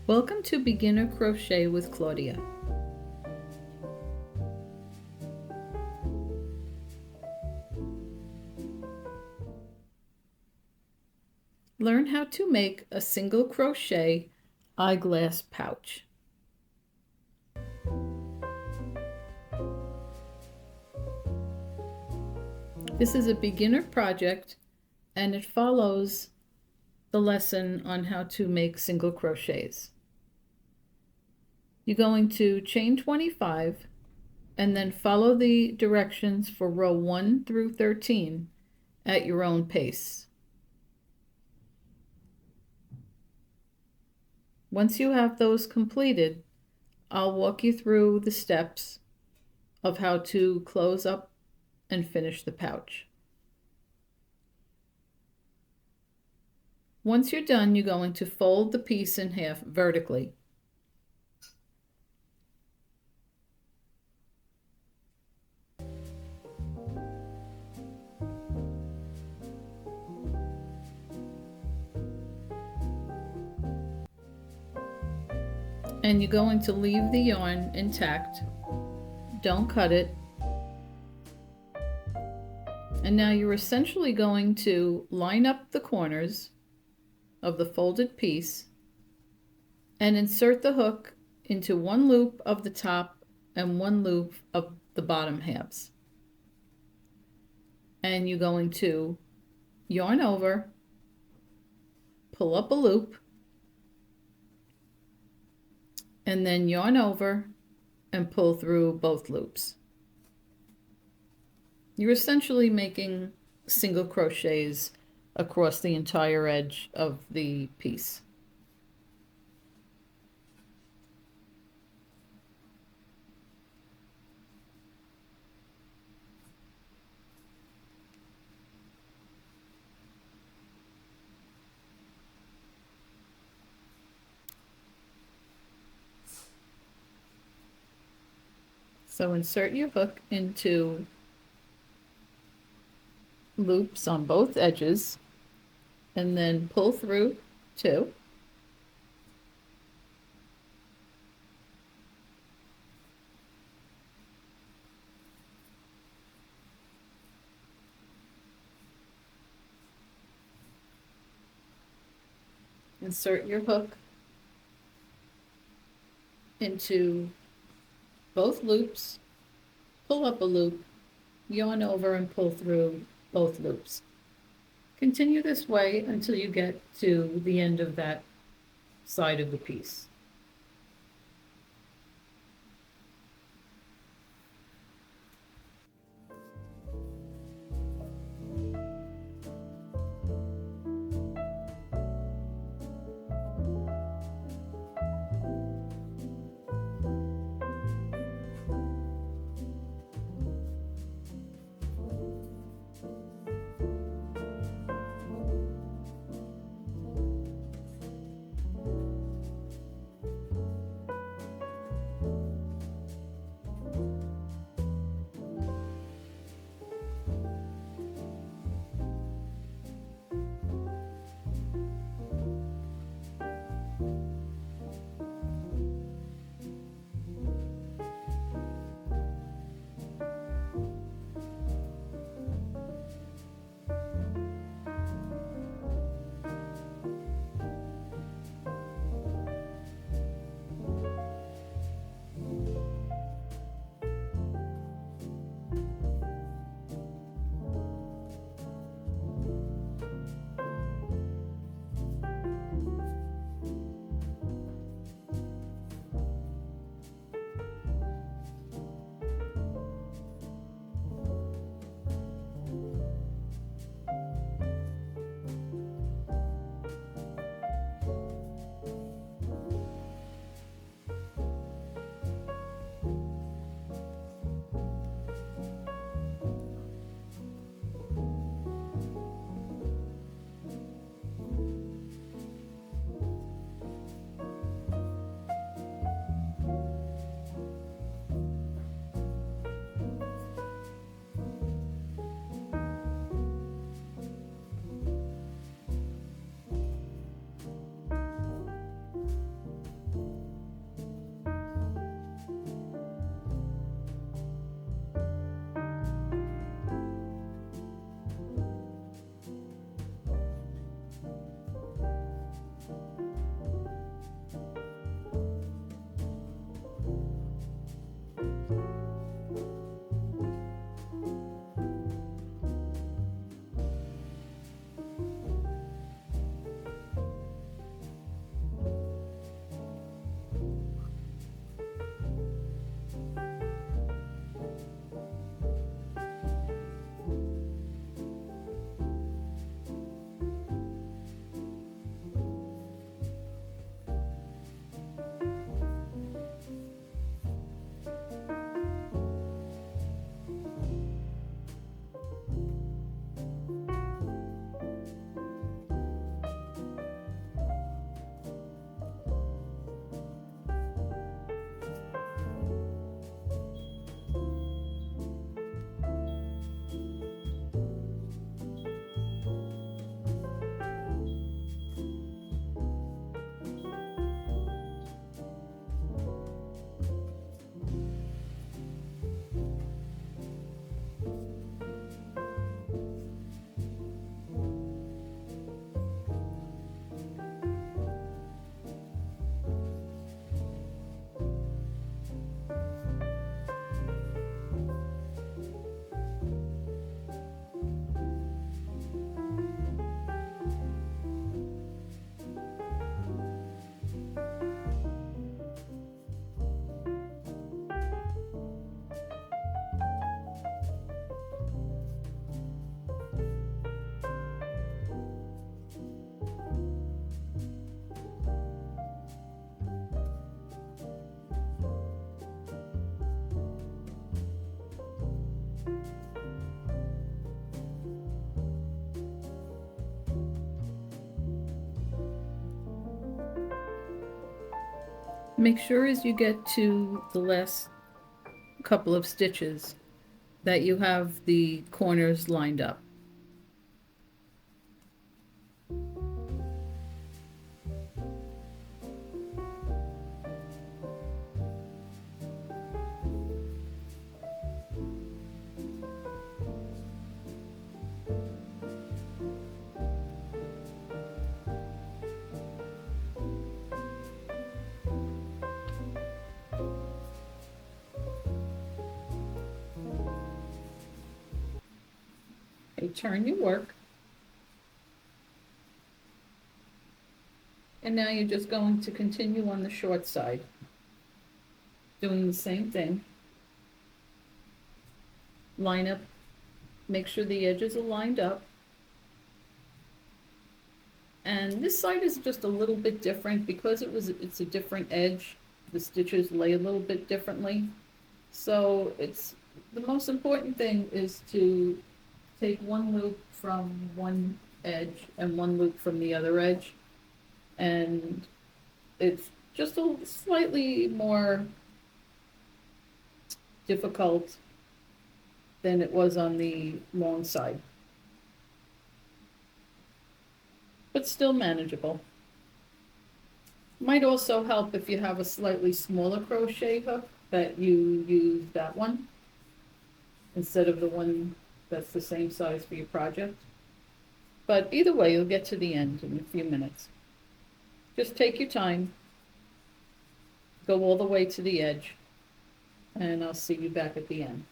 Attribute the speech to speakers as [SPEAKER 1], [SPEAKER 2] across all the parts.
[SPEAKER 1] Welcome to Beginner Crochet with Claudia. Learn how to make a single crochet eyeglass pouch. This is a beginner project and it follows the lesson on how to make single crochets. You're going to chain 25 and then follow the directions for row 1 through 13 at your own pace. Once you have those completed, I'll walk you through the steps of how to close up and finish the pouch. Once you're done, you're going to fold the piece in half vertically. And you're going to leave the yarn intact. Don't cut it. And now you're essentially going to line up the corners of the folded piece and insert the hook into one loop of the top and one loop of the bottom halves. And you're going to yarn over, pull up a loop, and then yarn over and pull through both loops. You're essentially making single crochets across the entire edge of the piece. So insert your hook into loops on both edges and then pull through 2. Insert your hook into both loops, pull up a loop, yarn over and pull through both loops. Continue this way until you get to the end of that side of the piece. Make sure as you get to the last couple of stitches that you have the corners lined up. Okay, turn your work. And now you're just going to continue on the short side, doing the same thing. Line up, make sure the edges are lined up. And this side is just a little bit different because it's a different edge. The stitches lay a little bit differently. So the most important thing is to take one loop from one edge and one loop from the other edge. And it's just a slightly more difficult than it was on the long side, but still manageable. Might also help if you have a slightly smaller crochet hook that you use that one instead of the one that's the same size for your project. But either way, you'll get to the end in a few minutes. Just take your time, go all the way to the edge, and I'll see you back at the end.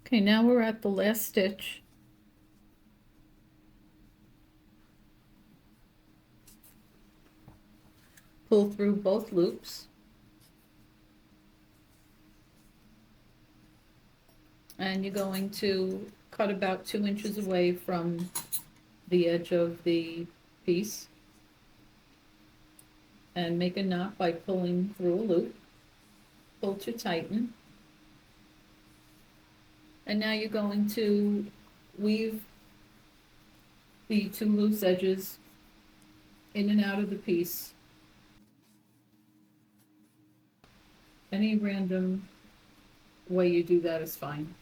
[SPEAKER 1] Okay, now we're at the last stitch. Pull through both loops. And you're going to cut about 2 inches away from the edge of the piece and make a knot by pulling through a loop. Pull to tighten. And now you're going to weave the 2 loose edges in and out of the piece. Any random way you do that is fine.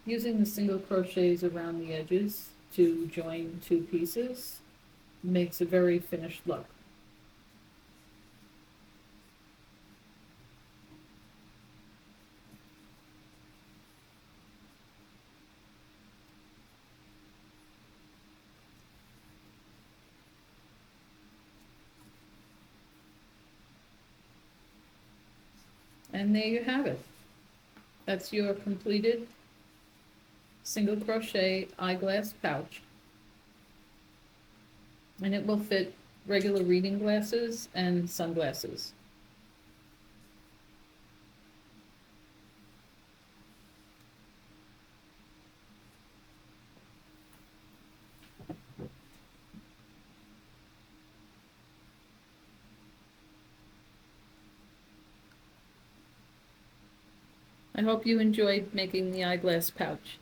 [SPEAKER 1] Using the single crochets around the edges to join 2 pieces makes a very finished look. And there you have it. That's your completed single crochet eyeglass pouch. And it will fit regular reading glasses and sunglasses. I hope you enjoyed making the eyeglass pouch.